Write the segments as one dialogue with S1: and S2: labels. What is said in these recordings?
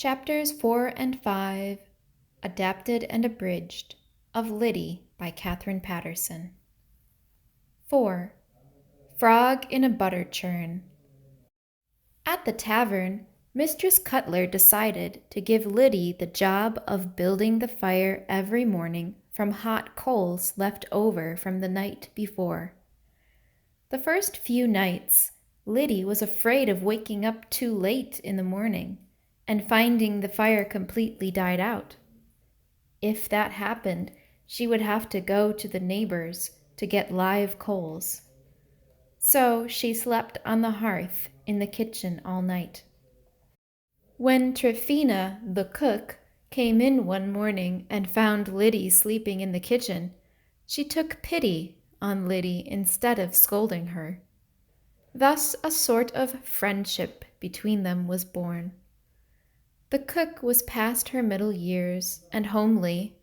S1: Chapters 4 and 5, Adapted and Abridged, of Lyddie by Katherine Paterson. 4. Frog in a Butter Churn. At the tavern, Mistress Cutler decided to give Lyddie the job of building the fire every morning from hot coals left over from the night before. The first few nights, Lyddie was afraid of waking up too late in the morning and finding the fire completely died out. If that happened, she would have to go to the neighbors to get live coals. So she slept on the hearth in the kitchen all night. When Tryphena, the cook, came in one morning and found Lyddie sleeping in the kitchen, she took pity on Lyddie instead of scolding her. Thus a sort of friendship between them was born. The cook was past her middle years and homely.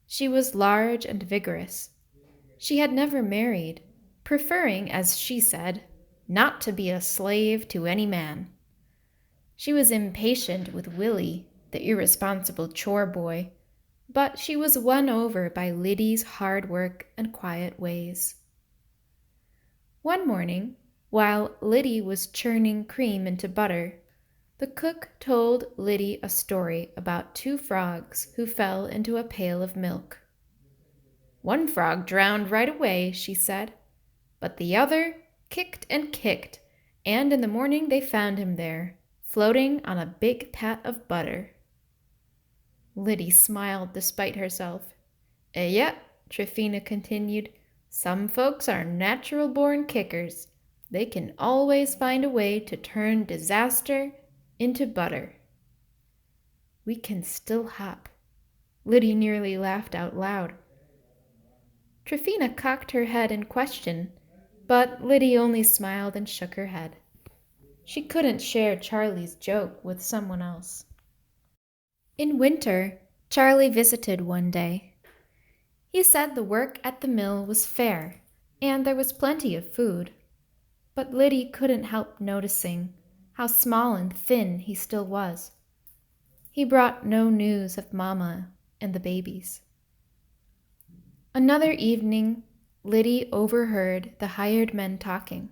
S1: She was large and vigorous. She had never married, preferring, as she said, not to be a slave to any man. She was impatient with Willie, the irresponsible chore boy, but she was won over by Lyddie's hard work and quiet ways. One morning, while Lyddie was churning cream into butter, the cook told Lyddie a story about two frogs who fell into a pail of milk. One frog drowned right away, she said, but the other kicked and kicked, and in the morning they found him there, floating on a big pat of butter. Lyddie smiled despite herself. Yep, Tryphena continued, some folks are natural-born kickers. They can always find a way to turn disaster into butter. We can still hop. Lyddie nearly laughed out loud. Tryphena cocked her head in question, but Lyddie only smiled and shook her head. She couldn't share Charlie's joke with someone else. In winter, Charlie visited one day. He said the work at the mill was fair, and there was plenty of food. But Lyddie couldn't help noticing how small and thin he still was. He brought no news of Mama and the babies. Another evening, Lyddie overheard the hired men talking.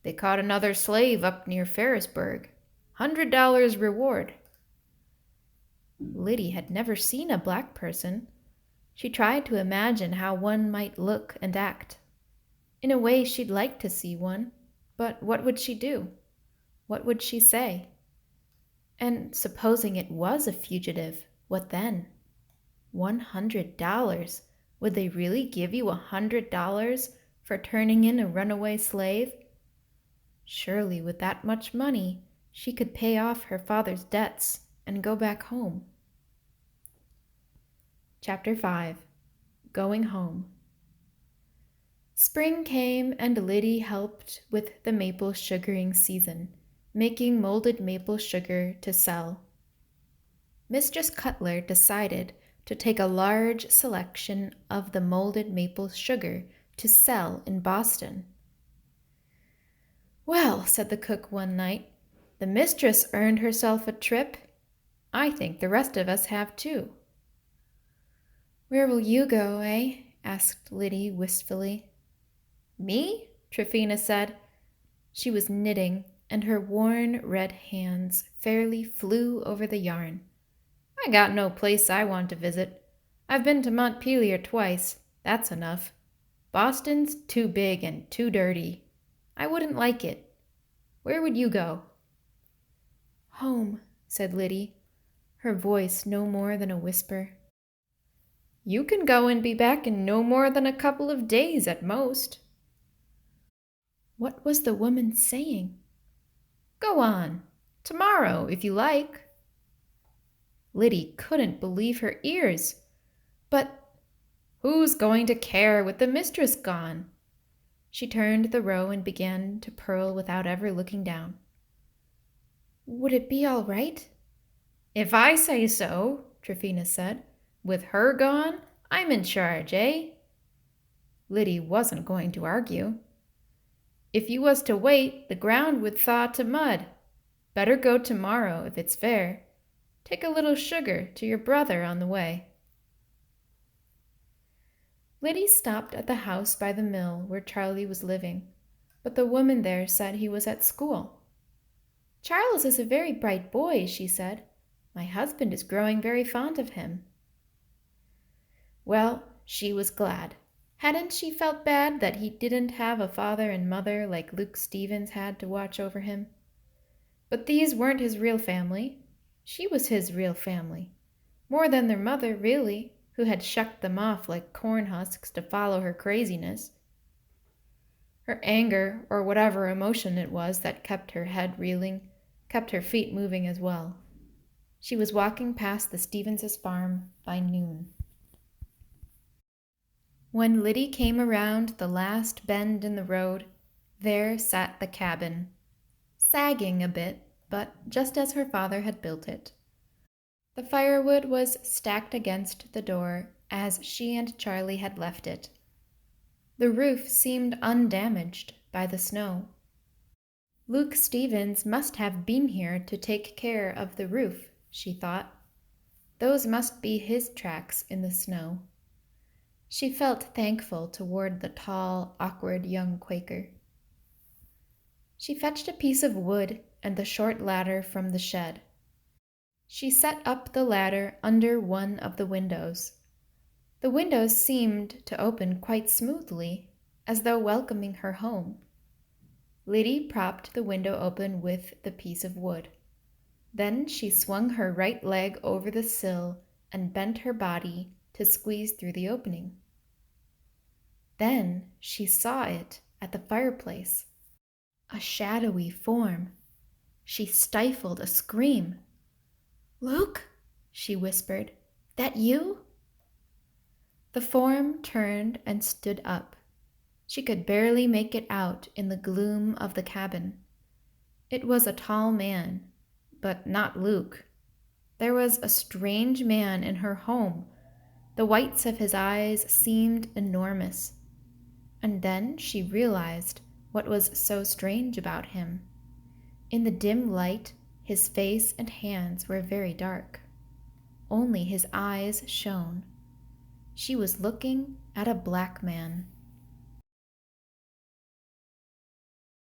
S1: They caught another slave up near Ferrisburgh. $100 reward. Lyddie had never seen a black person. She tried to imagine how one might look and act. In a way, she'd like to see one, but what would she do? What would she say? And supposing it was a fugitive, what then? $100. Would they really give you $100 for turning in a runaway slave? Surely with that much money, she could pay off her father's debts and go back home. Chapter 5. Going Home. Spring came and Lyddie helped with the maple sugaring season, making molded maple sugar to sell. Mistress Cutler decided to take a large selection of the molded maple sugar to sell in Boston. Well, said the cook one night, the mistress earned herself a trip. I think the rest of us have too. Where will you go, eh? Asked Lyddie wistfully. Me? Tryphena said. She was knitting, and her worn red hands fairly flew over the yarn. I got no place I want to visit. I've been to Montpelier twice. That's enough. Boston's too big and too dirty. I wouldn't like it. Where would you go? Home, said Lyddie, her voice no more than a whisper. You can go and be back in no more than a couple of days at most. What was the woman saying? Go on. Tomorrow, if you like. Lyddie couldn't believe her ears. But who's going to care with the mistress gone? She turned the row and began to purl without ever looking down. Would it be all right? If I say so, Tryphena said. With her gone, I'm in charge, eh? Lyddie wasn't going to argue. If you was to wait, the ground would thaw to mud. Better go tomorrow if it's fair. Take a little sugar to your brother on the way." Lyddie stopped at the house by the mill where Charlie was living, but the woman there said he was at school. "Charles is a very bright boy," she said. "My husband is growing very fond of him." Well, she was glad. Hadn't she felt bad that he didn't have a father and mother like Luke Stevens had to watch over him? But these weren't his real family. She was his real family. More than their mother, really, who had shucked them off like corn husks to follow her craziness. Her anger, or whatever emotion it was that kept her head reeling, kept her feet moving as well. She was walking past the Stevens' farm by noon. When Lyddie came around the last bend in the road, there sat the cabin, sagging a bit, but just as her father had built it. The firewood was stacked against the door as she and Charlie had left it. The roof seemed undamaged by the snow. Luke Stevens must have been here to take care of the roof, she thought. Those must be his tracks in the snow. She felt thankful toward the tall, awkward young Quaker. She fetched a piece of wood and the short ladder from the shed. She set up the ladder under one of the windows. The windows seemed to open quite smoothly, as though welcoming her home. Lyddie propped the window open with the piece of wood. Then she swung her right leg over the sill and bent her body to squeeze through the opening. Then she saw it at the fireplace. A shadowy form. She stifled a scream. "Luke," she whispered, "that you?" The form turned and stood up. She could barely make it out in the gloom of the cabin. It was a tall man, but not Luke. There was a strange man in her home. The whites of his eyes seemed enormous. And then she realized what was so strange about him. In the dim light, his face and hands were very dark. Only his eyes shone. She was looking at a black man.